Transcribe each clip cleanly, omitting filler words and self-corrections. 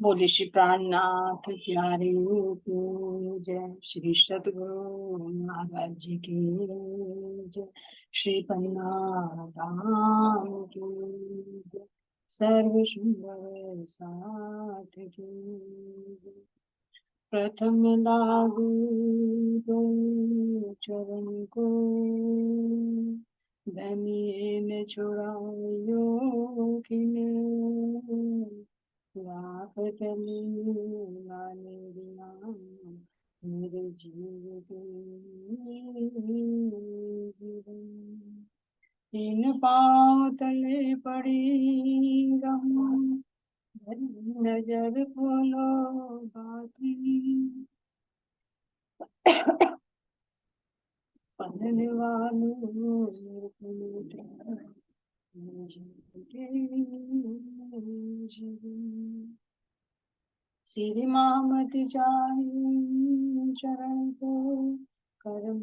बोले श्री प्राणनाथ प्यारे की जय। श्री सतगुरु महाराज जी की जय। श्री पन्ना धाम की जय। सर्व सुंदर साथ की जय। प्रथम लागू तो चरण को, धनिये न छुड़ायो किने, लाख चली लाने बिना मेरे जीव के जीवन। इन पाँव तले पड़ी रहूं, नजर खोलो बाकी, पढ़ने वालों मेरे जीवन। श्री मामत जाहि चरण को, कर्म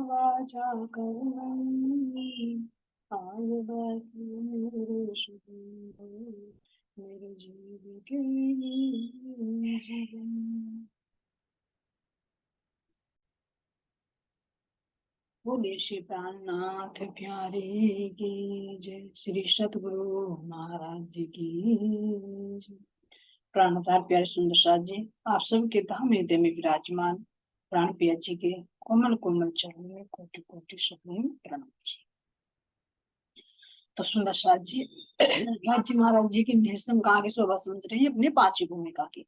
वाचा कर्मणि, आय बैठे मेरे शुभ मेरे जीव के जीवन। बोले श्री प्राणनाथ प्यारे की जय। श्री सतगुरु महाराज जी की जय। प्राणधार प्यारे सुंदर साथ जी, आप सबके धाम हृदय में विराजमान प्राण प्रिया जी के कोमल कोमल चरणों में कोटि कोटि शतम प्रणाम जी। तो सुंदर साथ जी, राज जी महाराज जी की निरसम कहाँ की शोभा समझ रहे हैं अपने पांचवी भूमिका की।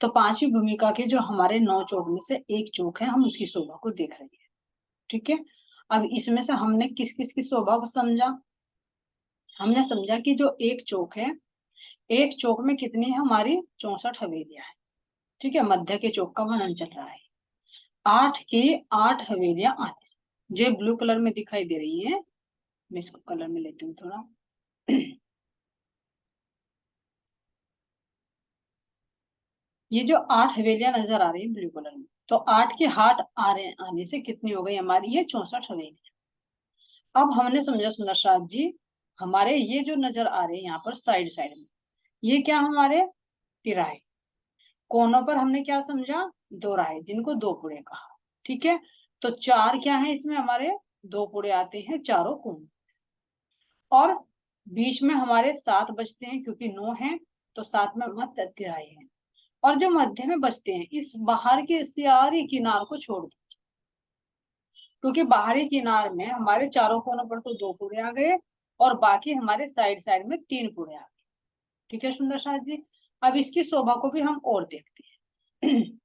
तो पांचवी भूमिका के जो हमारे 9 चौक में से एक चौक है, हम उसकी शोभा को देख रहे हैं। ठीक है, अब इसमें से हमने किस किस की शोभा को समझा। हमने समझा कि जो एक चौक है, एक चौक में कितनी है हमारी 64 हवेलियां है। ठीक है, मध्य के चौक का वर्णन चल रहा है। 8 की 8 हवेलियां आने से, जो ब्लू कलर में दिखाई दे रही है, मैं इसको कलर में लेती हूँ थोड़ा। ये जो 8 हवेलियां नजर आ रही है ब्लू कलर में, तो 8 के हाट आ रहे आने से कितनी हो गई हमारी ये 64 हवेलियां। अब हमने समझा सुंदर साथ जी, हमारे ये जो नजर आ रहे हैं यहाँ पर साइड साइड में, ये क्या हमारे तिराहे। कोनों पर हमने क्या समझा, दो राहे, जिनको दो पुड़े कहा। ठीक है, तो 4 क्या है इसमें हमारे, दो पुड़े आते हैं चारों कोनों, और बीच में हमारे 7 बचते हैं क्योंकि 9 है, तो 7 में मध्य तिराहे हैं। और जो मध्य में बचते हैं, इस बाहर के सारे किनार को छोड़ दो, क्योंकि बाहरी किनार में हमारे चारों कोनों पर तो 2 पुड़े आ गए, और बाकी हमारे साइड साइड में 3 पुड़े आ गए। ठीक है सुंदर साथ जी, अब इसकी शोभा को भी हम और देखते हैं।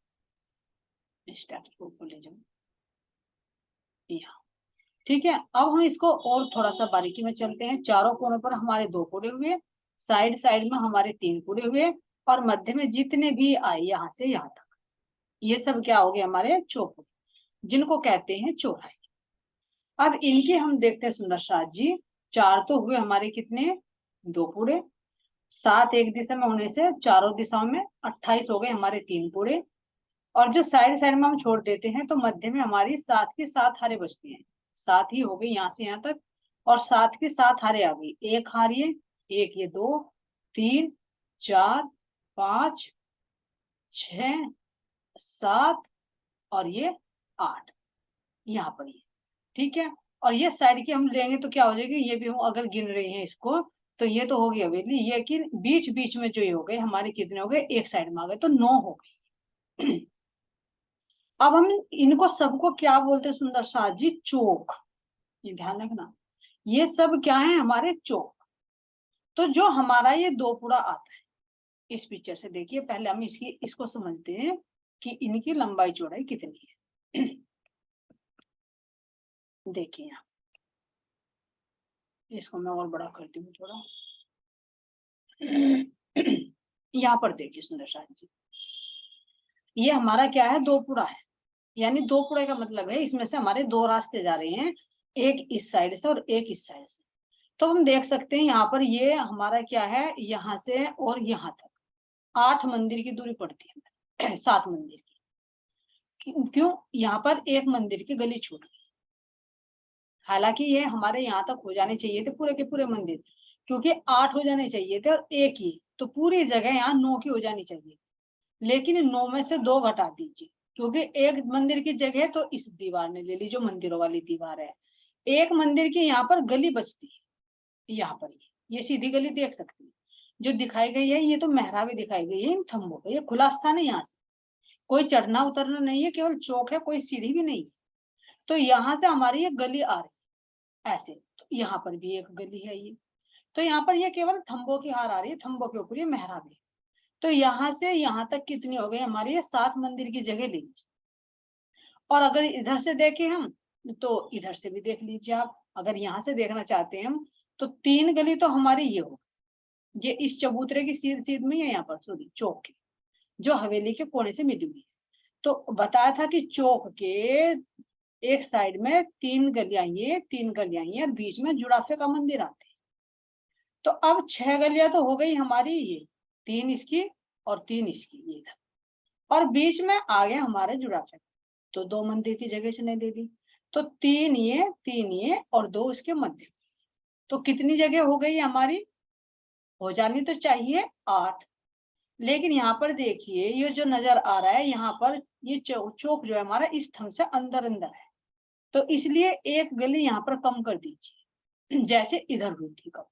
स्टार्ट को ले जाओ यहाँ। ठीक है, अब हम इसको और थोड़ा सा बारीकी में चलते हैं। चारों कोनों पर हमारे 2 पुड़े हुए, साइड साइड में हमारे 3 पुड़े हुए, और मध्य में जितने भी आए यहाँ से यहाँ तक, ये सब क्या हो गए हमारे चौपुड़े, जिनको कहते हैं चौराहे। अब इनके हम देखते हैं सुंदर साथ जी, 4 तो हुए हमारे कितने, 2 पुड़े, 7 एक दिशा में होने से चारों दिशाओं में 28 हो गए हमारे 3 पुड़े, और जो साइड साइड में हम छोड़ देते हैं, तो मध्य में हमारी 7 के 7 हारे बचती हैं। 7 ही हो गई यहाँ से यहाँ तक, और 7 के 7 हारे आ गई, एक हारी है, एक ये 2 3 4 5 6 7 और ये 8, यहाँ पर ये। ठीक है, और ये साइड की हम लेंगे तो क्या हो जाएगी, ये भी हम अगर गिन रहे हैं इसको, तो ये तो हो गई हवेली, ये कि बीच बीच में जो ये हो गए हमारे कितने हो गए, एक साइड में आ गए, तो 9 हो गई। अब हम इनको सबको क्या बोलते हैं सुंदर साथ जी, चौक। ये ध्यान रखना, ये सब क्या है हमारे चौक। तो जो हमारा ये 2 पुड़ा आता है, इस पिक्चर से देखिए, पहले हम इसको समझते हैं कि इनकी लंबाई चौड़ाई कितनी है। देखिए यहाँ, इसको मैं और बड़ा करती हूँ थोड़ा। यहाँ पर देखिए सुंदर साथ जी, ये हमारा क्या है, 2 पुड़ा है, यानी 2 पुड़े का मतलब है इसमें से हमारे 2 रास्ते जा रहे हैं, एक इस साइड से और एक इस साइड से। तो हम देख सकते हैं यहाँ पर ये हमारा क्या है, यहाँ से और यहाँ तक 8 मंदिर की दूरी पड़ती है। 7 मंदिर की, क्यों, यहाँ पर एक मंदिर की गली छूट गई। हालांकि ये हमारे यहाँ तक हो जाने चाहिए थे पूरे के पूरे मंदिर, क्योंकि 8 हो जाने चाहिए थे और एक ही, तो पूरी जगह यहाँ 9 की हो जानी चाहिए। लेकिन 9 में से 2 घटा दीजिए, क्योंकि एक मंदिर की जगह तो इस दीवार ने ले ली जो मंदिरों वाली दीवार है, एक मंदिर की यहाँ पर गली बचती है, यहाँ पर ये सीधी गली देख सकते हैं जो दिखाई गई है, ये तो मेहराबी दिखाई गई है इन थंबों पे। ये खुला स्थान है, यहाँ से कोई चढ़ना उतरना नहीं है, केवल चौक है, कोई सीढ़ी भी नहीं है। तो यहाँ से हमारी ये गली आ रही है ऐसे, तो यहाँ पर भी एक गली है ये, तो यहाँ पर ये केवल थंबों की हार आ रही है, थंबों के ऊपर ये मेहराब है। तो यहाँ से यहाँ तक कितनी हो गई हमारी, ये 7 मंदिर की जगह ली। और अगर इधर से देखें हम, तो इधर से भी देख लीजिए आप, अगर यहाँ से देखना चाहते हैं हम, तो 3 गली तो हमारी ये हो, ये इस चबूतरे की सीध में है, यहाँ पर सॉरी चौक की, जो हवेली के कोने से मिली हुई है। तो बताया था कि चौक के एक साइड में 3 गलियां, ये 3 गलियां ये, बीच में जुड़ाफे का मंदिर आते हैं। तो अब 6 गलियां तो हो गई हमारी, ये 3 इसकी और 3 इसकी, ये और बीच में आ गए हमारे जुड़ाफे, तो 2 मंदिर की जगह से नहीं ले ली, तो 3 ये और 2 इसके मध्य, तो कितनी जगह हो गई हमारी, हो जानी तो चाहिए 8। लेकिन यहाँ पर देखिए ये जो नजर आ रहा है यहाँ पर, ये चौक जो है हमारा इस थंब से अंदर अंदर है, तो इसलिए एक गली यहाँ पर कम कर दीजिए, जैसे इधर हुई थी कम।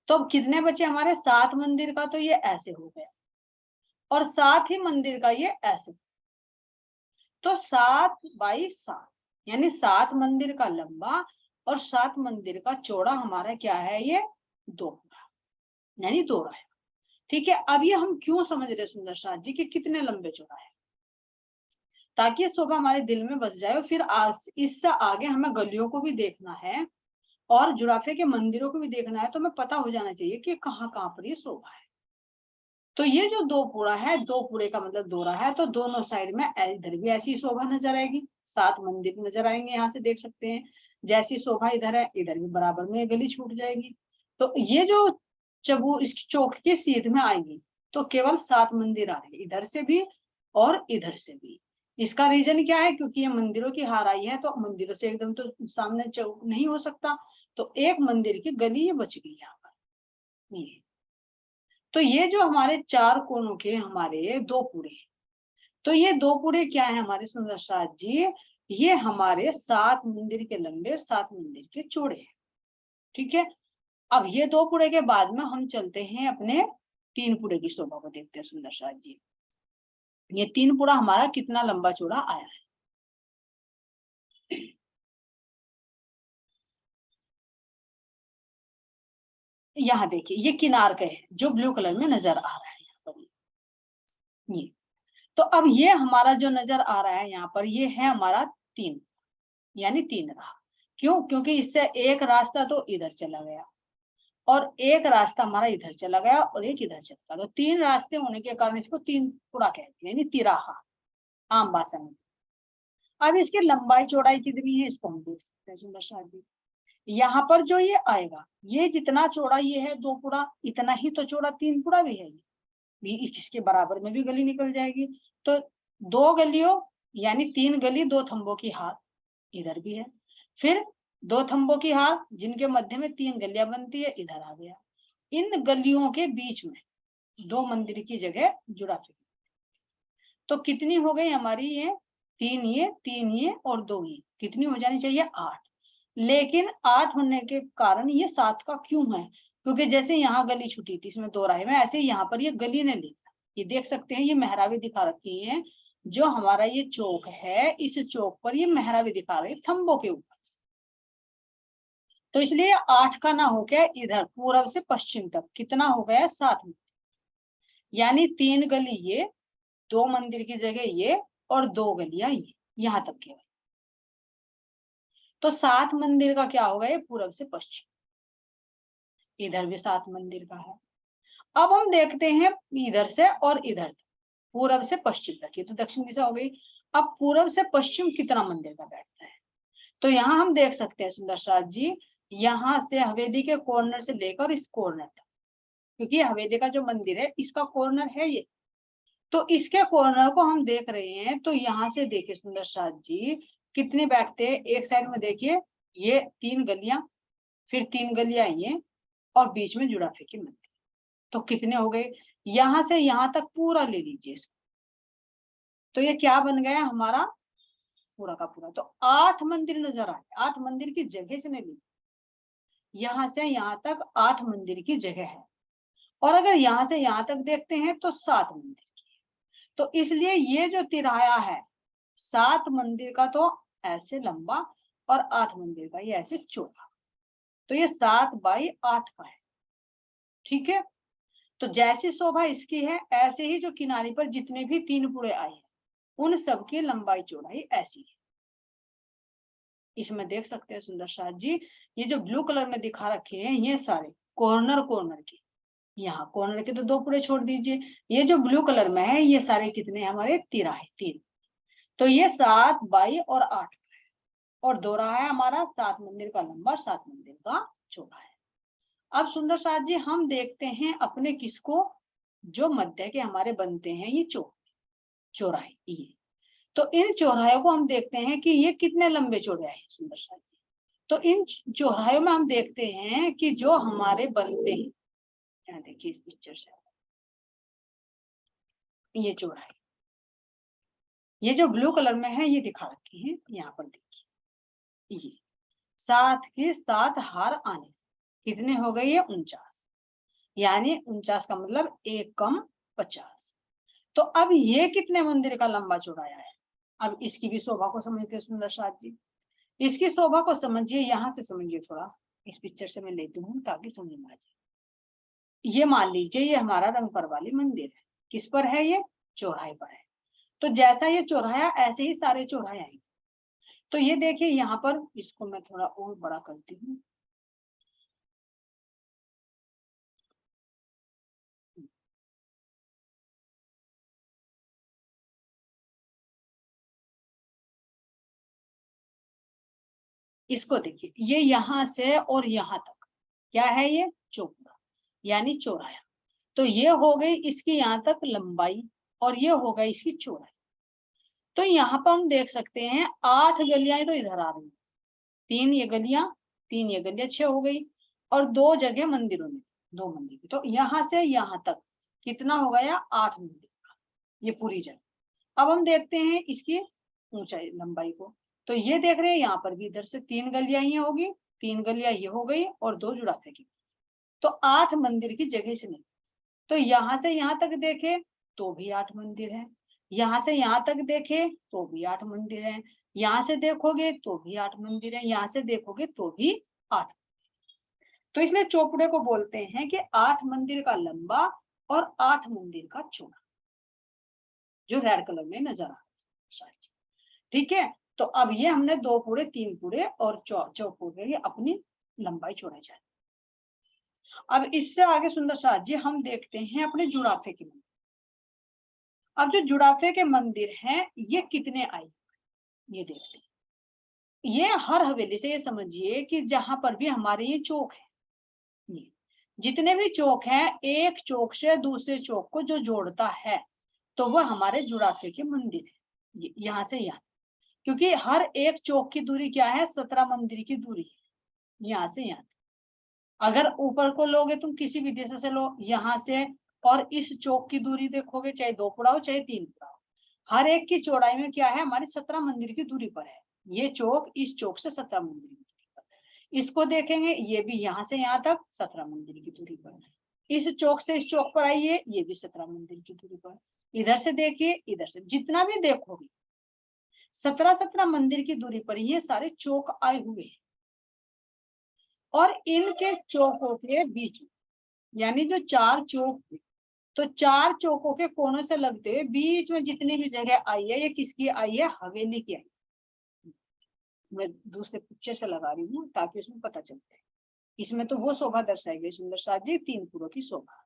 तो अब कितने बचे हमारे, 7 मंदिर का तो ये ऐसे हो गया, और 7 ही मंदिर का ये ऐसे, तो 7 बाई 7, यानी 7 मंदिर का लंबा और 7 मंदिर का चौड़ा हमारा क्या है, ये 2 यानी 2 रहा है। ठीक है, अब ये हम क्यों समझ रहे सुंदर साथ जी कि कितने लंबे चौड़ा है, ताकि ये शोभा हमारे दिल में बस जाए। फिर इससे आगे हमें गलियों को भी देखना है और जुड़ाफे के मंदिरों को भी देखना है, तो हमें पता हो जाना चाहिए कि कहाँ कहाँ पर ये शोभा है। तो ये जो 2 पूरा है, 2 पूरे का मतलब 2 रहा है, तो दोनों साइड में इधर भी ऐसी शोभा नजर आएगी, 7 मंदिर नजर आएंगे, यहाँ से देख सकते हैं। जैसी शोभा इधर है, इधर भी बराबर में गली छूट जाएगी। तो ये जो इसकी चौक के सीध में आएगी, तो केवल 7 मंदिर आ रहे, इधर से भी और इधर से भी। इसका रीजन क्या है, क्योंकि ये मंदिरों की हार आई है, तो मंदिरों से एकदम तो सामने चौक नहीं हो सकता, तो एक मंदिर की गली ये बच गई यहाँ पर। ये तो ये जो हमारे 4 कोनों के हमारे 2 पूरे, तो ये 2 पूरे क्या है हमारे सुंदर साथ जी, ये हमारे 7 मंदिर के लंबे और 7 मंदिर के चौड़े हैं। ठीक है, अब ये 2 पूरे के बाद में हम चलते हैं अपने 3 पूरे की शोभा को देखते हैं सुंदर साथ जी। ये 3 पूरा हमारा कितना लंबा चौड़ा आया है, यहाँ देखिए ये किनार के है जो ब्लू कलर में नजर आ रहा है यहाँ पर, ये तो अब ये हमारा जो नजर आ रहा है यहाँ पर, ये है हमारा 3, यानी 3 रहा। क्यों, क्योंकि इससे एक रास्ता तो इधर चला गया और एक रास्ता हमारा इधर चला गया और एक इधर चला गया, तो 3 रास्ते होने के कारण इसको 3 पूरा कहते हैं, यानी तिराहा आम भाषा में। अब इसकी लंबाई चौड़ाई कितनी है इसको हम देख सकते हैं सुंदर साथ जी। यहाँ पर जो ये आएगा, ये जितना चौड़ा ये है 2 पूरा, इतना ही तो चौड़ा 3 पूरा भी है, ये इसके बराबर में भी गली निकल जाएगी। तो 2 गलियों यानी 3 गली 2 थंबों की हार इधर भी है, फिर 2 थंबों की हार जिनके मध्य में 3 गलियां बनती है, इधर आ गया। इन गलियों के बीच में 2 मंदिर की जगह जुड़ा, तो कितनी हो गई हमारी, ये 3 ये और 2 ये, कितनी हो जानी चाहिए 8। लेकिन 8 होने के कारण ये 7 का क्यों है, क्योंकि जैसे यहाँ गली छुटी थी इसमें 2 राह में, ऐसे यहाँ पर ये गली ने ली। ये देख सकते हैं ये मेहराबी दिखा रखी है, जो हमारा ये चौक है, इस चौक पर ये मेहराबी दिखा रही है थंबों के ऊपर, तो इसलिए 8 का ना हो गया इधर पूर्व से पश्चिम तक कितना हो गया 7 यानी 3 गली ये, 2 मंदिर की जगह ये और 2 गलियां ये, यहाँ तक केवल। तो 7 मंदिर का क्या होगा, ये पूर्व से पश्चिम, इधर भी 7 मंदिर का है। अब हम देखते हैं इधर से और इधर, पूर्व से पश्चिम तक, ये तो दक्षिण दिशा हो गई। अब पूर्व से पश्चिम कितना मंदिर का बैठता है, तो यहाँ हम देख सकते हैं सुंदर साथ जी, यहाँ से हवेली के कॉर्नर से लेकर इस कॉर्नर तक, क्योंकि हवेली का जो मंदिर है इसका कॉर्नर है ये, तो इसके कॉर्नर को हम देख रहे हैं। तो यहाँ से देखिए सुंदर साथ जी कितने बैठते हैं, एक साइड में देखिए ये 3 गलियां, फिर 3 गलियां ये, और बीच में जुड़ाफे की मंदिर। तो कितने हो गए, यहां से यहां तक पूरा ले लीजिए इसको, तो ये क्या बन गया हमारा पूरा का पूरा। तो 8 मंदिर नजर आए, 8 मंदिर की जगह से नहीं ली, यहां से यहां तक 8 मंदिर की जगह है। और अगर यहां से यहां तक देखते हैं तो 7 मंदिर की है। तो इसलिए ये जो तिराया है 7 मंदिर का तो ऐसे लंबा और 8 मंदिर का ये ऐसे चौड़ा, तो ये 7 बाई 8 का है। ठीक है, तो जैसी शोभा इसकी है ऐसे ही जो किनारे पर जितने भी 3 पूरे आए हैं उन सबकी लंबाई चौड़ाई ऐसी है। इसमें देख सकते हैं सुंदर साथ जी, ये जो ब्लू कलर में दिखा रखे हैं ये सारे कॉर्नर कॉर्नर के, यहाँ कॉर्नर के तो 2 पूरे छोड़ दीजिए, ये जो ब्लू कलर में है ये सारे कितने हमारे तिराहे 3। तो ये 7 बाई और 8 और 2 रहा है हमारा 7 मंदिर का लंबा 7 मंदिर का चौड़ा है। अब सुंदर साथ जी हम देखते हैं अपने किसको, जो मध्य के हमारे बनते हैं ये चौराहे ये। तो इन चौराहे को हम देखते हैं कि ये कितने लंबे चौड़े हैं सुंदर साथ जी। तो इन चौराहे में हम देखते हैं कि जो हमारे बनते हैं, यहाँ देखिए इस पिक्चर से, ये चौराहे ये जो ब्लू कलर में है ये दिखा रखे हैं, यहाँ पर देखिए ये 7 के 7 हार आने कितने हो गए ये 49, यानी 49 का मतलब 1 कम 50। तो अब ये कितने मंदिर का लंबा चौड़ाया है, अब इसकी भी शोभा को समझते हैं सुंदर साथ जी। इसकी शोभा को समझिए, यहाँ से समझिए थोड़ा, इस पिक्चर से मैं लेती हूँ ताकि समझ में आ जाए। ये मान लीजिए ये हमारा रंगपर वाली मंदिर है, किस पर है ये चौराहे पर है। तो जैसा ये चौराया ऐसे ही सारे चौराहे आएंगे। तो ये देखिए यहाँ पर, इसको मैं थोड़ा और बड़ा करती हूँ, इसको देखिए ये यहाँ से और यहाँ तक क्या है ये चौपुरा यानी चौराया। तो ये हो गई इसकी यहाँ तक लंबाई और ये हो गई इसकी चौड़ाई। तो यहाँ पर हम देख सकते हैं 8 गलियां तो इधर आ रही हैं, 3 ये गलियां, 3 ये गलियां, 6 हो गई, और 2 जगह मंदिरों में, 2 मंदिर की। तो यहाँ से यहाँ तक कितना हो गया 8 मंदिर का ये पूरी जगह। अब हम देखते हैं इसकी ऊंचाई लंबाई को, तो ये देख रहे हैं यहाँ पर भी इधर से 3 गलियां ही होगी, 3 गलियां ये हो गई और 2 जुड़ाफे की। तो 8 मंदिर की जगह से नहीं, तो यहाँ से यहाँ तक देखे तो भी 8 मंदिर है, यहाँ से यहाँ तक देखे तो भी 8 मंदिर है, यहाँ से देखोगे तो भी 8 मंदिर है, यहाँ से देखोगे तो भी 8। तो इसलिए चौपड़े को बोलते हैं कि 8 मंदिर का लंबा और 8 मंदिर का चौड़ा, जो रेड कलर में नजर आ रहा है। ठीक है, तो अब ये हमने 2 पूरे 3 पूरे और चौपूरे अपनी लंबाई चौड़ाई जाए। अब इससे आगे सुंदर साथ जी हम देखते हैं अपने जुड़ाफे के मंदिर। अब जो जुड़ाफे के मंदिर हैं ये कितने आए ये देखते हैं। ये हर हवेली से ये समझिए कि जहां पर भी हमारे ये चौक है, ये जितने भी चौक हैं एक चौक से दूसरे चौक को जो जोड़ता है तो वह हमारे जुड़ाफे के मंदिर है, यहाँ से यहाँ। क्योंकि हर एक चौक की दूरी क्या है 17 मंदिर की दूरी है, यहाँ से यहाँ। अगर ऊपर को लोगे तुम किसी भी दिशा से लो यहाँ से, और इस चौक की दूरी देखोगे चाहे 2 पुड़ा हो चाहे 3 पुड़ा हो, हर एक की चौड़ाई में क्या है हमारी 17 मंदिर की दूरी पर है। ये चौक इस चौक से 17 मंदिर की दूरी पर, इसको देखेंगे ये भी यहाँ से यहाँ तक 17 मंदिर की दूरी पर, इस चौक से इस चौक पर आइए ये भी 17 मंदिर की दूरी पर, इधर से देखिए इधर से, जितना भी देखोगे 17 मंदिर की दूरी पर ये सारे चौक आए हुए हैं। और इनके चौकों के बीच यानी जो 4 चौक थे, तो 4 चौकों के कोनों से लगते हुए बीच में जितनी भी जगह आई है ये किसकी आई है हवेली की आई। मैं दूसरे पिक्चर से लगा रही हूँ ताकि उसमें पता चलता है। इसमें तो वो शोभा दर्शाई गई सुंदर साथ जी 3 पुरों की शोभा।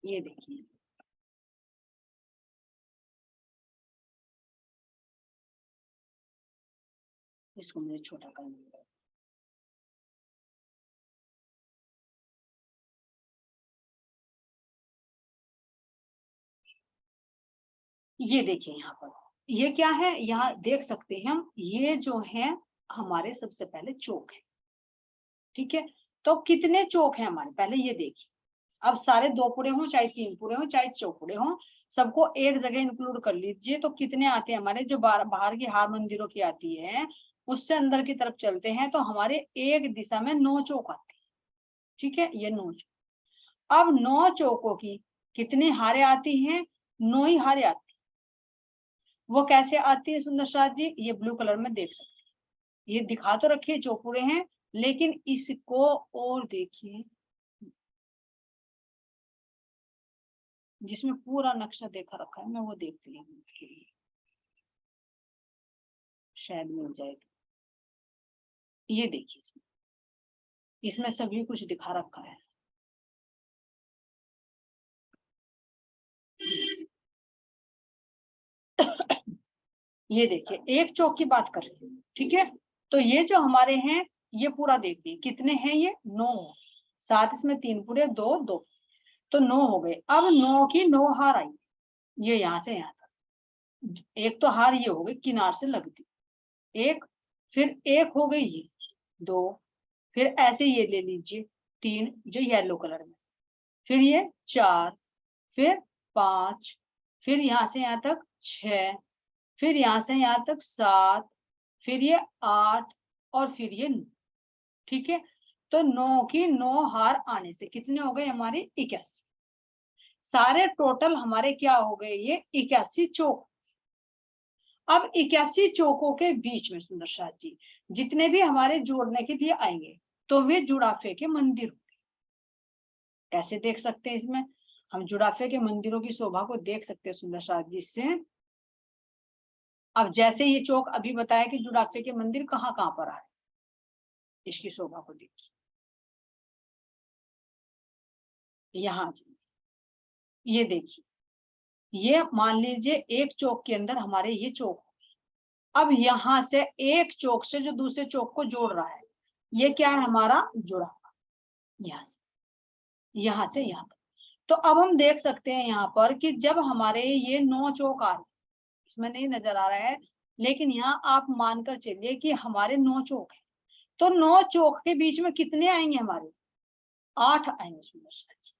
ये देखिए इसको मुझे छोटा करना है। ये देखिए यहाँ पर ये क्या है, यहाँ देख सकते हैं हम ये जो है हमारे सबसे पहले चौक है, ठीक है। तो कितने चौक हैं हमारे, पहले ये देखिए। अब सारे 2 पूरे हों, चाहे 3 पूरे हों, चाहे 4 पूरे हों, सबको एक जगह इंक्लूड कर लीजिए। तो कितने आते हैं हमारे, जो बाहर की हार मंदिरों की आती है उससे अंदर की तरफ चलते हैं तो हमारे एक दिशा में 9 चौक आते हैं, ठीक है। ये 9 चौक। अब 9 चौकों की कितनी हारें आती हैं, 9 ही हारें आती हैं। वो कैसे आती है सुंदर साथ जी, ये ब्लू कलर में देख सकते हैं। ये दिखा तो रखिए चौपूरे हैं, लेकिन इसको और देखिए, जिसमें पूरा नक्शा देखा रखा है, मैं वो देखती हूँ आपके लिए, शायद मिल जाएगा। ये देखिए, इसमें सभी कुछ दिखा रखा है। ये देखिए, एक चौक की बात कर रही हूँ, ठीक है। तो ये जो हमारे हैं, ये पूरा देखिए कितने हैं, ये 9, 7 इसमें 3 पूरे 2 2, तो 9 हो गए। अब 9 की 9 हार आई, ये यहाँ से यहाँ तक। एक तो हार ये हो गई किनार से लगती, एक, फिर एक हो गई ये 2, फिर ऐसे ये ले लीजिए 3 जो येलो कलर में, फिर ये 4, फिर 5, फिर यहाँ से यहाँ तक 6, फिर यहाँ से यहाँ तक 7, फिर ये 8 और फिर ये 9, ठीक है। तो 9 की 9 हार आने से कितने हो गए हमारे, 81। सारे टोटल हमारे क्या हो गए, ये 81 चौक। अब 81 चौकों के बीच में सुंदर साथ जी जितने भी हमारे जोड़ने के लिए आएंगे तो वे जुड़ाफे के मंदिर होंगे। कैसे देख सकते हैं, इसमें हम जुड़ाफे के मंदिरों की शोभा को देख सकते हैं सुंदर साथ जी से। अब जैसे ये चौक अभी बताया कि जुड़ाफे के मंदिर कहाँ कहाँ पर आए, इसकी शोभा को देखिए। यहाँ ये देखिए, ये मान लीजिए एक चौक के अंदर हमारे ये चौक, अब यहाँ से एक चौक से जो दूसरे चौक को जोड़ रहा है, ये क्या है हमारा जुड़ाफा, यहाँ से यहाँ तक। तो अब हम देख सकते हैं यहाँ पर कि जब हमारे ये 9 चौक आ रहे हैं, इसमें नहीं नजर आ रहा है, लेकिन यहाँ आप मानकर चलिए कि हमारे 9 चौक है, तो 9 चौक के बीच में कितने आएंगे हमारे, 8 आएंगे सुंदर साथ जी।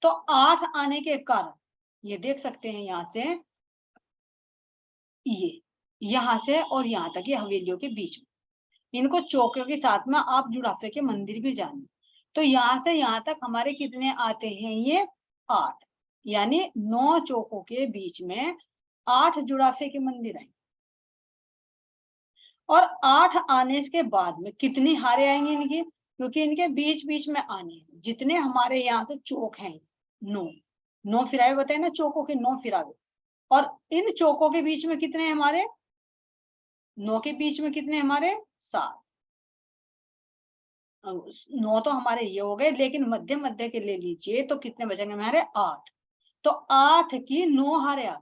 तो 8 आने के कारण ये देख सकते हैं यहाँ से, ये यहाँ से और यहाँ तक ये हवेलियों के बीच में, इनको चौकों के साथ में आप जुड़ाफे के मंदिर भी जानिए। तो यहाँ से यहाँ तक हमारे कितने आते हैं, ये 8, यानी 9 चौकों के बीच में 8 जुड़ाफे के मंदिर आएंगे। और 8 आने के बाद में कितनी हारे आएंगे इनकी, क्योंकि इनके बीच बीच में आने हैं, जितने हमारे यहाँ से चौक हैं 9 फिराए बताए ना, चौकों के 9 फिरावे, और इन चौकों के बीच में कितने हमारे, 9 के बीच में कितने हमारे 7, 9 तो हमारे ये हो गए, लेकिन मध्य मध्य के ले लीजिए तो कितने बचेंगे हमारे 8। तो 8 की 9 हारे आ गए,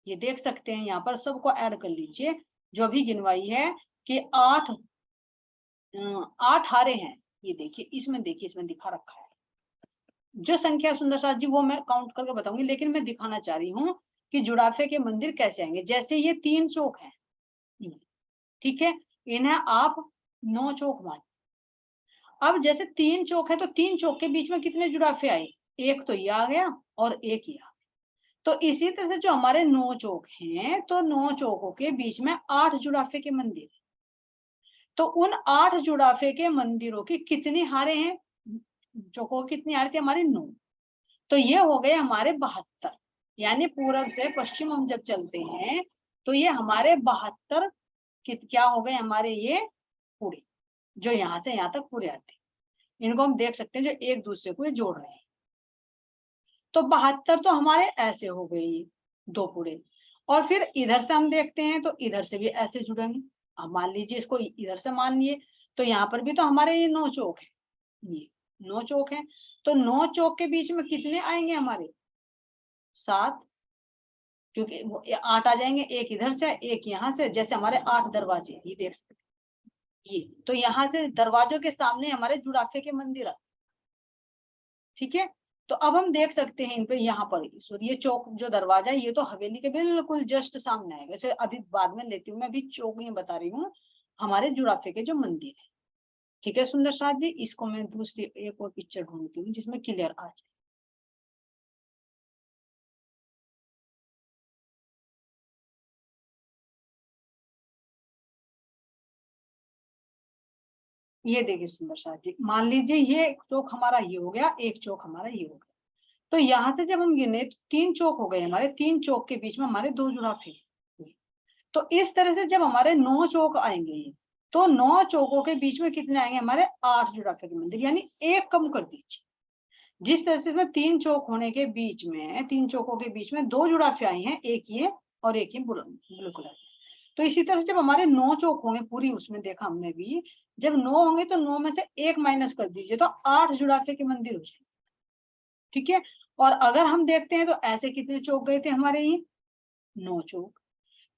ये देख सकते हैं यहाँ पर, सबको ऐड कर लीजिए जो भी गिनवाई है कि 8 हारे हैं। ये देखिए, इसमें देखिए, इसमें दिखा रखा है जो संख्या सुंदर साथ जी, वो मैं काउंट करके बताऊंगी, लेकिन मैं दिखाना चाह रही हूँ कि जुड़ाफे के मंदिर कैसे आएंगे। जैसे ये 3 चौक हैं, ठीक है, इन्हें आप 9 चौक मान। अब जैसे 3 चौक है तो 3 चौक के बीच में कितने जुड़ाफे आए, एक तो ये आ गया और एक ये आ गया। तो इसी तरह से जो हमारे 9 चौक हैं, तो 9 चौकों के बीच में 8 जुड़ाफे के मंदिर, तो उन 8 जुड़ाफे के मंदिरों की कितनी हारे हैं, चौकों की कितनी हारे थे हमारे 9, तो ये हो गए हमारे 72। यानी पूरब से पश्चिम हम जब चलते हैं तो ये हमारे 72 क्या हो गए हमारे, ये पूरे जो यहाँ से यहाँ तक पूरे आते हैं, इनको हम देख सकते हैं जो एक दूसरे को जोड़ रहे हैं। तो 72 तो हमारे ऐसे हो गए 2 पूरे, और फिर इधर से हम देखते हैं तो इधर से भी ऐसे जुड़ेंगे। अब मान लीजिए इसको इधर से मान लिए, तो यहाँ पर भी तो हमारे ये 9 चौक है, ये 9 चौक है, तो 9 चौक के बीच में कितने आएंगे हमारे 7, क्योंकि 8 आ जाएंगे, एक इधर से एक यहाँ से, जैसे हमारे 8 दरवाजे, ये देख सकते हैं ये, तो यहाँ से दरवाजों के सामने हमारे जुड़ाफे के मंदिर, ठीक है। तो अब हम देख सकते हैं इन पे, यहाँ पर ये चौक जो दरवाजा है, ये तो हवेली के बिल्कुल जस्ट सामने है। वैसे अभी बाद में लेती हूँ मैं, अभी चौक में बता रही हूँ हमारे जुड़ाफे के जो मंदिर है। ठीक है सुंदर साथ जी, इसको मैं दूसरी एक और पिक्चर ढूंढती हूँ जिसमें क्लियर आ जाए। ये देखिए सुंदर साथ जी, मान लीजिए ये एक चौक हमारा ये हो गया, एक चौक हमारा ये हो गया। तो यहाँ से जब हम गिने तो 3 चौक हो गए हमारे, 3 चौक के बीच में हमारे 2 जुड़ाफे। तो इस तरह से जब हमारे 9 चौक आएंगे ये, तो 9 चौकों के बीच में कितने आएंगे हमारे, 8 जुड़ाफे के मंदिर, यानी एक कम कर दीजिए। जिस तरह से इसमें 3 चौक होने के बीच में, 3 चौकों के बीच में 2 जुड़ाफे आए हैं, एक ये और एक ये ब्लू कलर। तो इसी तरह से जब हमारे 9 चौक होंगे पूरी, उसमें देखा हमने भी, जब 9 होंगे तो 9 में से एक माइनस कर दीजिए तो 8 जुड़ाफे के मंदिर हो जाएंगे। ठीक है, और अगर हम देखते हैं तो ऐसे कितने चौक गए थे हमारे, ये 9 चौक।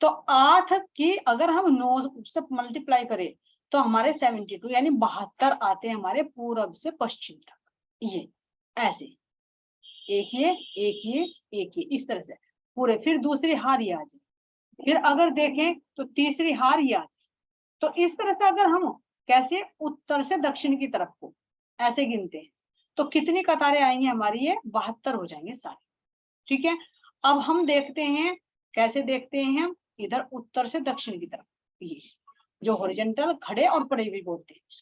तो 8 की अगर हम 9 से मल्टीप्लाई करें तो हमारे 72 यानी 72 आते हैं हमारे पूरब से पश्चिम तक। ये ऐसे एक ये एक ये एक ये, इस तरह से पूरे। फिर दूसरी हार ये आ जाए, फिर अगर देखें तो तीसरी हार ये आ जाए। तो इस तरह से अगर हम कैसे उत्तर से दक्षिण की तरफ को ऐसे गिनते हैं तो कितनी कतारें आएंगी हमारी, ये 72 हो जाएंगे सारे। ठीक है, अब हम देखते हैं कैसे देखते हैं हम, इधर उत्तर से दक्षिण की तरफ, ये जो हॉरिजॉन्टल खड़े और पड़े भी बोलते हैं।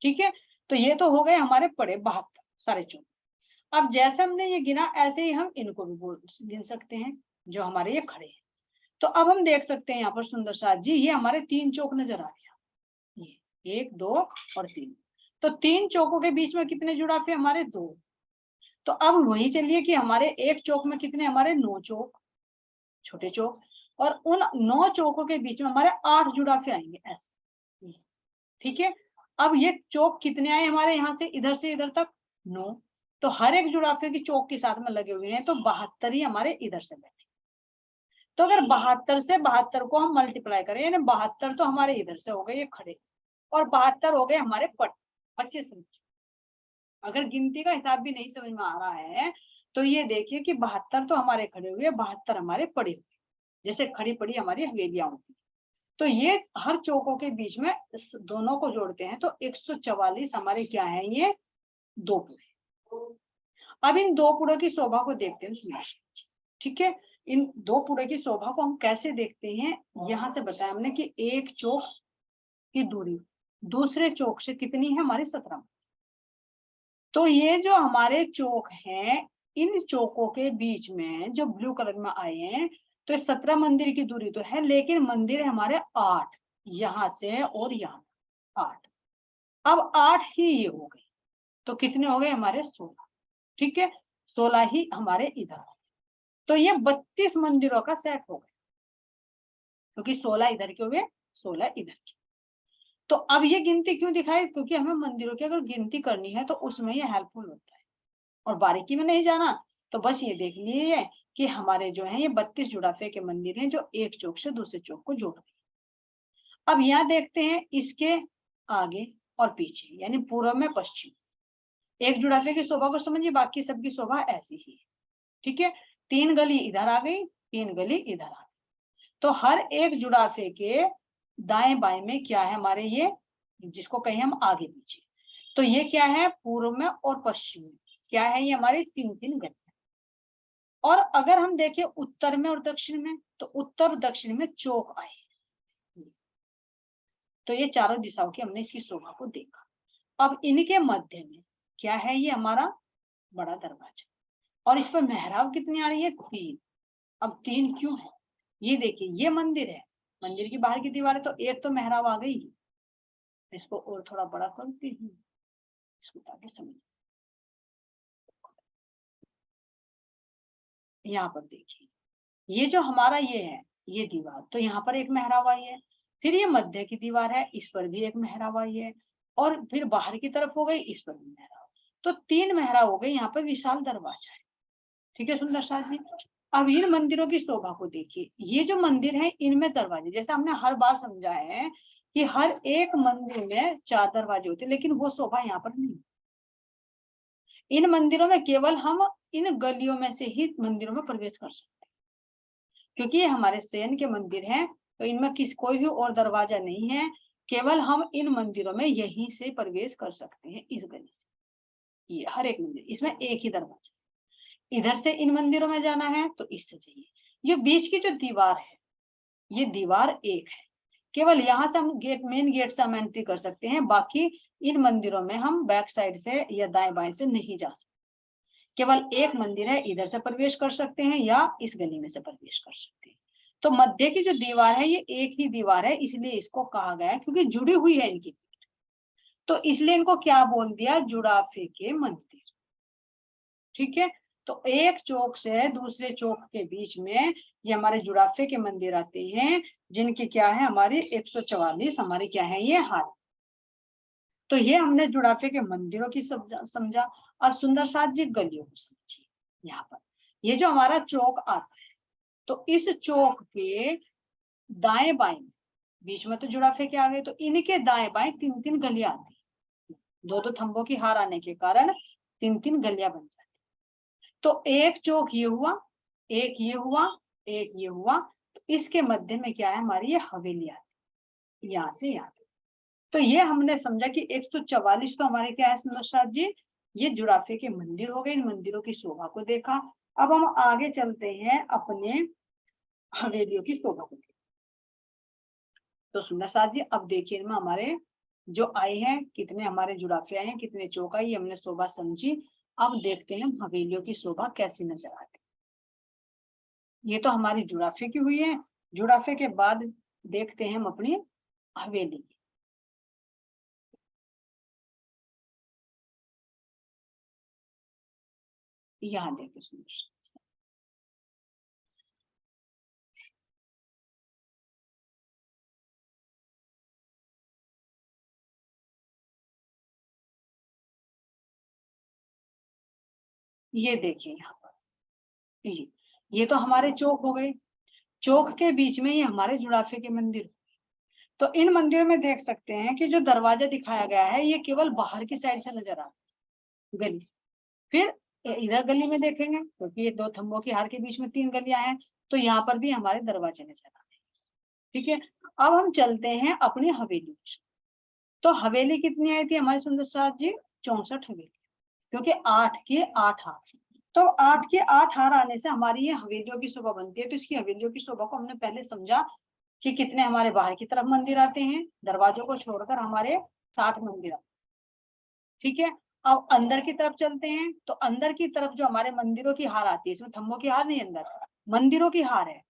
ठीक है, तो ये तो हो गए हमारे पड़े 72 सारे चौक। अब जैसे हमने ये गिना ऐसे ही हम इनको भी गिन सकते हैं जो हमारे ये खड़े हैं। तो अब हम देख सकते हैं यहाँ पर सुंदर साथ जी, ये हमारे 3 चौक नजर आ रहे हैं, ये 1 2 और 3। तो 3 चौकों के बीच में कितने जुड़ाफे हमारे, 2। तो अब वही चलिए कि हमारे एक चौक में कितने, हमारे 9 चौक छोटे चौक, और उन 9 चौकों के बीच में हमारे 8 जुड़ाफे आएंगे ऐसे। ठीक है, अब ये चौक कितने आए हमारे यहाँ से इधर तक, 9। तो हर एक जुड़ाफे की चौक के साथ में लगे हुए हैं, तो 72 ही हमारे इधर से बैठे। तो अगर 72 से 72 को हम मल्टीप्लाई करें, यानी 72 तो हमारे इधर से हो गए ये खड़े, और 72 हो गए हमारे पट। बस ये समझिए, अगर गिनती का हिसाब भी नहीं समझ में आ रहा है तो ये देखिए कि 72 तो हमारे खड़े हुए, 72 हमारे पड़े हुए, जैसे खड़ी पड़ी हमारी हवेलियां होती। तो ये हर चौकों के बीच में दोनों को जोड़ते हैं तो 144 हमारे क्या है, ये 2 पुड़े। अब इन 2 पुड़ों की शोभा को देखते हैं। ठीक है, इन 2 पुड़े की शोभा को हम कैसे देखते हैं, यहाँ से बताया हमने कि एक चौक की दूरी दूसरे चौक से कितनी है हमारी, 17। तो ये जो हमारे चौक हैं, इन चौकों के बीच में जो ब्लू कलर में आए हैं, तो 17 मंदिर की दूरी तो है, लेकिन मंदिर है हमारे 8, यहाँ से और यहाँ 8। अब 8 ही ये हो गए, तो कितने हो गए हमारे, 16। ठीक है, 16 ही हमारे इधर। तो ये 32 मंदिरों का सेट हो गया, क्योंकि 16 इधर के हुए, 16 इधर के। तो अब ये गिनती क्यों दिखाई, क्योंकि हमें मंदिरों की अगर गिनती करनी है तो उसमें ये हेल्पफुल होता है। और बारीकी में नहीं जाना तो बस ये देख लीजिए कि हमारे जो है ये 32 जुड़ाफे के मंदिर हैं जो एक चौक से दूसरे चौक को जोड़ रहे हैं। अब यहाँ देखते हैं इसके आगे और पीछे, यानी पूर्व में पश्चिम, एक जुड़ाफे की शोभा को समझिए, बाकी सबकी शोभा ऐसी ही है। ठीक है, 3 गली इधर आ गई, 3 गली इधर आ गई। तो हर एक जुड़ाफे के दाएं बाएं में क्या है हमारे, ये जिसको कहें हम आगे पीछे, तो ये क्या है, पूर्व में और पश्चिम में क्या है, ये हमारी 3 गली। और अगर हम देखें उत्तर में और दक्षिण में, तो उत्तर और दक्षिण में चौक आए। तो ये चारों दिशाओं की हमने इसकी शोभा को देखा। अब इनके मध्य में क्या है, ये हमारा बड़ा दरवाजा, और इस पर मेहराब कितनी आ रही है, 3। अब 3 क्यों है, ये देखिए, ये मंदिर है, मंदिर की बाहर की दीवार है, तो एक तो मेहराब आ गई। इसको और थोड़ा बड़ा करती हूँ इसको ताकि समझ। यहाँ पर देखिए, ये जो हमारा ये है, ये दीवार, तो यहाँ पर एक मेहराब आई है। फिर ये मध्य की दीवार है, इस पर भी एक मेहराब आई है, और फिर बाहर की तरफ हो गई, इस पर भी मेहराब। तो 3 मेहराब हो गई, यहाँ पर विशाल दरवाजा है। ठीक है सुंदर साथ जी, अब इन मंदिरों की शोभा को देखिए, ये जो मंदिर है इनमें दरवाजे, जैसे हमने हर बार समझा है कि हर एक मंदिर में 4 दरवाजे होते हैं, लेकिन वो शोभा यहाँ पर नहीं। इन मंदिरों में केवल हम इन गलियों में से ही मंदिरों में प्रवेश कर सकते हैं, क्योंकि ये हमारे शयन के मंदिर हैं, तो इनमें कोई भी और दरवाजा नहीं है। केवल हम इन मंदिरों में यहीं से प्रवेश कर सकते हैं, इस गली से। ये हर एक मंदिर, इसमें एक ही दरवाजा। इधर से इन मंदिरों में जाना है तो इससे जाइए। ये बीच की जो दीवार है, ये दीवार एक है। केवल यहाँ से हम गेट, मेन गेट से हम एंट्री कर सकते हैं। बाकी इन मंदिरों में हम बैक साइड से या दाएं बाएं से नहीं जा सकते। केवल एक मंदिर है, इधर से प्रवेश कर सकते हैं या इस गली में से प्रवेश कर सकते हैं। तो मध्य की जो दीवार है ये एक ही दीवार है, इसलिए इसको कहा गया है, क्योंकि जुड़ी हुई है इनकी, तो इसलिए इनको क्या बोल दिया, जुड़ाफे के मंदिर। ठीक है, तो एक चौक से दूसरे चौक के बीच में ये हमारे जुड़ाफे के मंदिर आते हैं, जिनकी क्या है, हमारी 144 हमारी क्या है, ये हाथ। तो ये हमने जुड़ाफे के मंदिरों की समझा। और सुंदर साथ जी गलियों को समझिए। यहाँ पर ये जो हमारा चौक आता है, तो इस चौक के दाएं बाएं, बीच में तो जुड़ाफे के आ गए, तो इनके दाएं बाएं 3-3 गलियां आती है। 2-2 थंबों की हार आने के कारण 3-3 गलियां बन जाती। तो एक चौक ये हुआ, एक ये हुआ, एक ये हुआ, तो इसके मध्य में क्या है, हमारी ये हवेली आती है, यहाँ से यहाँ। तो ये हमने समझा कि 144 तो हमारे क्या है सुंदर साथ जी, ये जुड़ाफे के मंदिर हो गए। इन मंदिरों की शोभा को देखा। अब हम आगे चलते हैं अपने हवेलियों की शोभा को। तो सुंदर साथ जी अब देखिए इनमें हमारे जो आए हैं, कितने हमारे जुड़ाफे आए हैं, कितने चौक आई, हमने शोभा समझी। अब देखते हैं हवेलियों की शोभा कैसी नजर आती है। ये तो हमारी जुड़ाफे की हुई है। जुड़ाफे के बाद देखते हैं हम अपनी हवेली। यहाँ देखिए सुंदर, ये देखिए यहाँ पर, ये तो हमारे चौक हो गए। चौक के बीच में ये हमारे जुड़ाफे के मंदिर। तो इन मंदिरों में देख सकते हैं कि जो दरवाजा दिखाया गया है ये केवल बाहर की साइड से नजर आ रहा है, गली से। फिर इधर गली में देखेंगे, क्योंकि ये 2 थंबों की हार के बीच में 3 गलियां हैं, तो यहाँ पर भी हमारे दरवाजे नजर आ रहे हैं। ठीक है, अब हम चलते हैं अपनी हवेली। तो हवेली कितनी आई थी हमारे सुंदर साथ जी, 64 हवेली, क्योंकि 8 के 8 हार। तो 8 के 8 हार आने से हमारी ये हवेलियों की शोभा बनती है। तो इसकी हवेलियों की शोभा को हमने पहले समझा कि कितने हमारे बाहर की तरफ मंदिर आते हैं, दरवाजों को छोड़कर हमारे 60 मंदिर आते हैं। ठीक है, अब अंदर की तरफ चलते हैं। तो अंदर की तरफ जो हमारे मंदिरों की हार आती है, इसमें थंबों की हार नहीं, अंदर मंदिरों की हार है।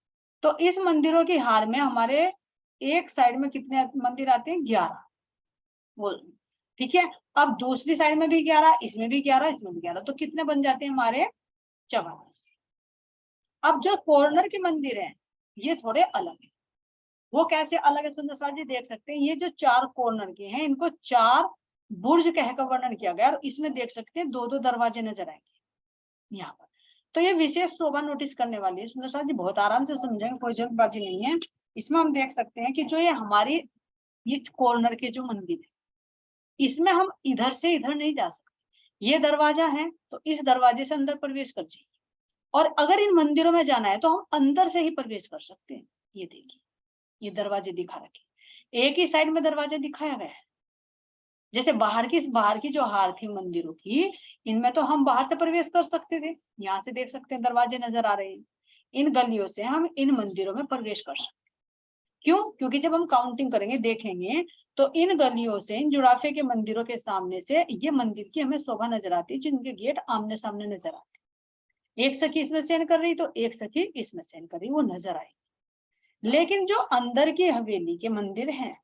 तो इस मंदिरों की हार में हमारे एक साइड में कितने मंदिर आते हैं, 11 वो। ठीक है, अब दूसरी साइड में भी 11, इसमें भी 11, इसमें भी 11, तो कितने बन जाते हैं हमारे, 44। अब जो कॉर्नर के मंदिर हैं ये थोड़े अलग है। वो कैसे अलग है सुंदर साथ जी, देख सकते हैं। ये जो 4 कॉर्नर के हैं, इनको 4 बुर्ज कहकर वर्णन किया गया, और इसमें देख सकते हैं 2-2 दरवाजे नजर आएंगे यहाँ पर। तो ये विशेष शोभा नोटिस करने वाली है सुंदर साथ जी, बहुत आराम से समझेंगे, कोई जल्दबाजी नहीं है। इसमें हम देख सकते हैं कि जो ये हमारी ये कॉर्नर के जो मंदिर है, इसमें हम इधर से इधर नहीं जा सकते। ये दरवाजा है तो इस दरवाजे से अंदर प्रवेश कर जाइए, और अगर इन मंदिरों में जाना है तो हम अंदर से ही प्रवेश कर सकते हैं। ये देखिए, ये दरवाजे दिखा रखे, एक ही साइड में दरवाजा दिखाया गया है। जैसे बाहर की जो हार थी मंदिरों की, इनमें तो हम बाहर से प्रवेश कर सकते थे, यहाँ से देख सकते हैं दरवाजे नजर आ रहे हैं। इन गलियों से हम इन मंदिरों में प्रवेश कर सकते हैं। क्यों, क्योंकि जब हम काउंटिंग करेंगे देखेंगे तो इन गलियों से, इन जुड़ाफे के मंदिरों के सामने से ये मंदिर की हमें शोभा नजर आती है, जिनके गेट आमने सामने नजर आते हैं। एक सखी इसमें सहन कर रही तो एक सखी इसमें सहन कर रही, वो नजर आएगी। लेकिन जो अंदर की हवेली के मंदिर हैं,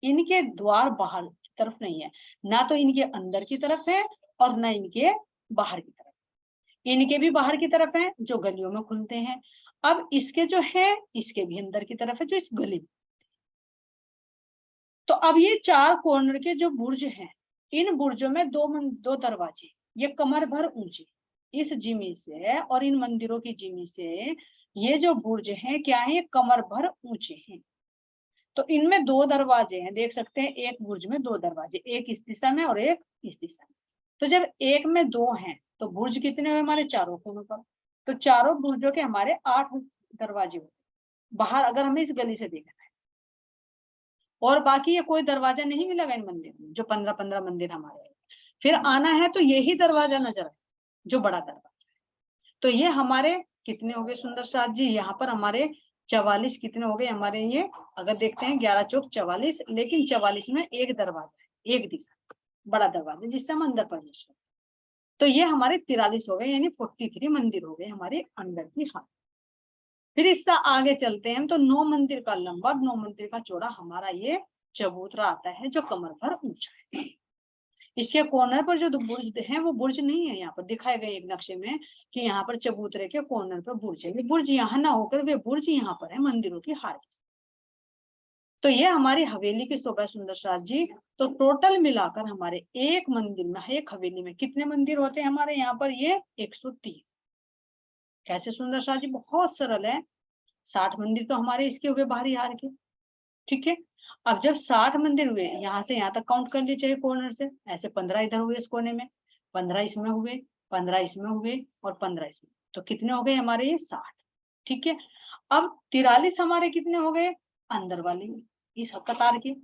इनके द्वार बाहर की तरफ नहीं है, ना तो इनके अंदर की तरफ है और ना इनके बाहर की तरफ। इनके भी बाहर की तरफ है जो गलियों में खुलते हैं। अब इसके जो है, इसके भी अंदर की तरफ है जो इस गली में। तो अब ये 4 कॉर्नर के जो बुर्ज हैं, इन बुर्जों में दो दरवाजे, ये कमर भर ऊंचे, इस जिमी से और इन मंदिरों की जिमी से ये जो बुर्ज हैं क्या है, ये कमर भर ऊंचे हैं। तो इनमें 2 दरवाजे हैं, देख सकते हैं, एक बुर्ज में 2 दरवाजे, एक इस दिशा में और एक इस दिशा में। तो जब एक में 2 हैं तो बुर्ज कितने हुए हमारे, चारों कोनों पर। तो चारों बुर्जों के हमारे 8 दरवाजे हुए बाहर, अगर हमें इस गली से देखना है। और बाकी ये कोई दरवाजा नहीं मिलेगा इन मंदिर में, जो 15-15 मंदिर हमारे हैं। फिर आना है तो यही दरवाजा नजर आए, जो बड़ा दरवाजा है। तो ये हमारे कितने हो गए सुंदर साथ जी, यहाँ पर हमारे 44 कितने हो गए हमारे ये, अगर देखते हैं 11 चौक 44, लेकिन 44 में एक दरवाजा है, एक दिशा, बड़ा दरवाजा जिससे हम अंदर प्रवेश करें। तो ये हमारे 43 हो गए, यानी 43 मंदिर हो गए हमारे अंदर की हाथ। फिर इससे आगे चलते हैं तो 9 मंदिर का लंबा, 9 मंदिर का चौड़ा हमारा ये चबूतरा आता है, जो कमर भर ऊंचा है। इसके कॉर्नर पर जो बुर्ज है वो बुर्ज नहीं है, यहाँ पर दिखाए गए एक नक्शे में कि यहाँ पर चबूतरे के कॉर्नर पर बुर्ज है। बुर्ज यहाँ ना होकर वे बुर्ज यहाँ पर है मंदिरों की हार। तो ये हमारी हवेली की शोभा सुंदर साथ जी। तो टोटल मिलाकर हमारे एक मंदिर में, एक हवेली में कितने मंदिर होते हैं हमारे यहाँ पर, ये 103। कैसे सुंदर साथ जी, बहुत सरल है। 60 मंदिर तो हमारे इसके हुए बाहरी हार के, ठीक है। अब जब 60 मंदिर हुए, यहाँ से यहाँ तक काउंट कर लीजिए कॉर्नर से, ऐसे 15 इधर हुए इस कोने में, 15 इसमें हुए, 15 इसमें हुए और 15 इसमें, तो कितने हो गए हमारे ये 60, ठीक है। अब 43 हमारे कितने हो गए अंदर वाले इस कतार के,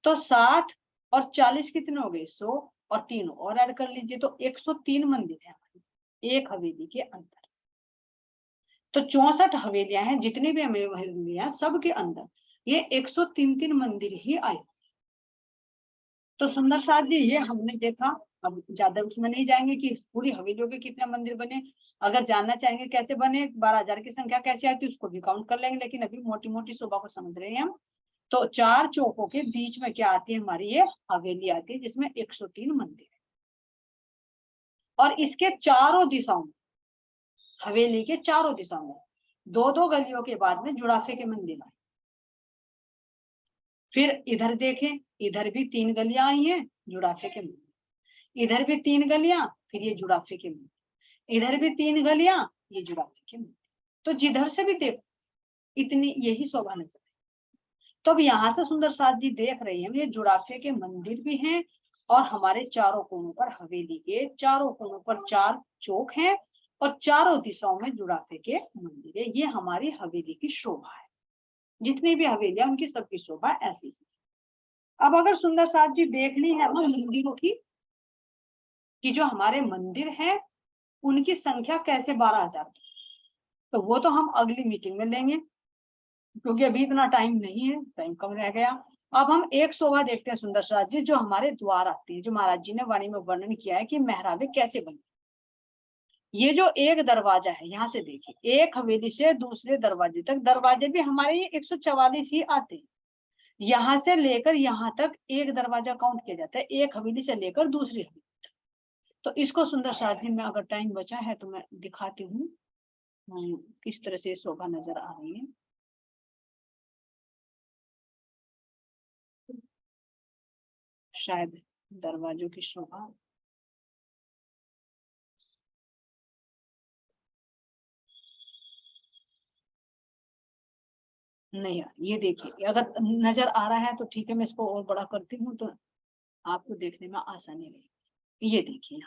तो 60 और 40 कितने हो गए 100, और 3 और ऐड कर लीजिए, तो 103 मंदिर है हमारी एक हवेली के अंदर। तो 64 हवेलियां हैं, जितनी भी हवेलियां सबके अंदर ये 103 मंदिर ही आए। तो सुंदर साथ जी ये हमने देखा, अब ज्यादा उसमें नहीं जाएंगे कि पूरी हवेलियों के कितने मंदिर बने। अगर जानना चाहेंगे कैसे बने, 12,000 की संख्या कैसे आती है उसको भी काउंट कर लेंगे, लेकिन अभी मोटी मोटी शोभा को समझ रहे हैं हम। तो 4 चौकों के बीच में क्या आती है हमारी ये हवेली आती है, जिसमें 103 मंदिर है। और इसके चारों दिशाओं में, हवेली के चारों दिशाओं में 2-2 गलियों के बाद में जुड़ाफे के मंदिर आए। फिर इधर देखें, इधर भी 3 गलियां आई हैं जुड़ाफे के मंदिर, इधर भी 3 गलियां, फिर ये जुड़ाफे के मंदिर, इधर भी 3 गलियां, ये जुड़ाफे के मंदिर। तो जिधर से भी देखो इतनी यही शोभा नजर है। तो अब यहाँ से सुंदर साथ जी देख रहे हैं, ये जुड़ाफे के मंदिर भी हैं, और हमारे चारों कोनों पर, हवेली के चारों कोनों पर 4 चौक हैं, और चारों दिशाओं में जुड़ाफे के मंदिर है। ये हमारी हवेली की शोभा है। जितनी भी हवेलियां उनकी सबकी शोभा ऐसी है। अब अगर सुंदर साथ जी देखनी है हमें मंदिरों की, कि जो हमारे मंदिर है उनकी संख्या कैसे 12,000, तो वो तो हम अगली मीटिंग में लेंगे, क्योंकि अभी इतना टाइम नहीं है, टाइम कम रह गया। अब हम एक शोभा देखते हैं सुंदर साथ जी, जो हमारे द्वार आती है, जो महाराज जी ने वाणी में वर्णन किया है कि मेहराबे कैसे बनी। ये जो एक दरवाजा है, यहाँ से देखिए, एक हवेली से दूसरे दरवाजे तक, दरवाजे भी हमारे ये 144 ही आते हैं। यहाँ से लेकर यहाँ तक एक दरवाजा काउंट किया जाता है, एक हवेली से लेकर दूसरी हवेली तक। तो इसको सुंदर साथ जी में अगर टाइम बचा है तो मैं दिखाती हूँ किस तरह से शोभा नजर आ रही है। शायद दरवाजों की शोभा, नहीं यार, ये देखिए अगर नजर आ रहा है तो ठीक है, मैं इसको और बड़ा करती हूँ तो आपको देखने में आसानी रहेगी। ये देखिए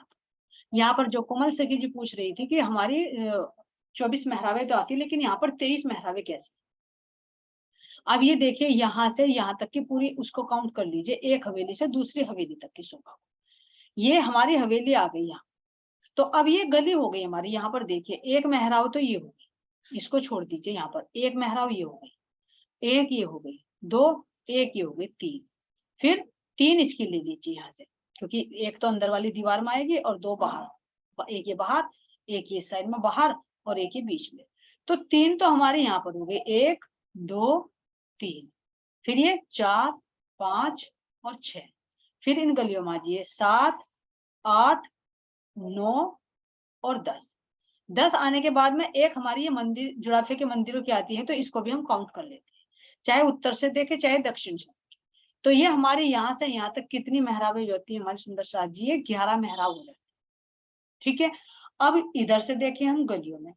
यहाँ पर जो कोमल सखी जी पूछ रही थी कि हमारी 24 मेहराबे तो आती, लेकिन यहाँ पर 23 मेहराबे कैसे। अब ये देखिए यहाँ से यहाँ तक की पूरी उसको काउंट कर लीजिए, एक हवेली से दूसरी हवेली तक की शोभा। ये हमारी हवेली आ गई यहाँ। तो अब ये गली हो गई हमारी, यहाँ पर देखिए एक मेहराब तो ये होगी, इसको छोड़ दीजिए, यहाँ पर एक मेहराब ये हो गई, एक ये हो गई, 2, एक ये हो गई 3, फिर 3 इसकी ले लीजिए यहाँ से, क्योंकि एक तो अंदर वाली दीवार में आएगी और 2 बाहर, एक ये बाहर, एक ये साइड में बाहर, और एक ये बीच में। तो 3 तो हमारे यहाँ पर हो गए, 1, 2, 3, फिर ये 4, 5 और 6, फिर इन गलियों में आ जाइए 7, 8, 9 और 10। 10 आने के बाद में एक हमारी ये मंदिर जुड़ाफे के मंदिरों की आती है, तो इसको भी हम काउंट कर लेते हैं, चाहे उत्तर से देखे चाहे दक्षिण से। तो ये हमारी यहाँ से यहाँ तक कितनी मेहराबें होती है हमारी सुंदर साथ जी, ये 11 मेहराब हो जाती है, ठीक है। अब इधर से देखें हम गलियों में,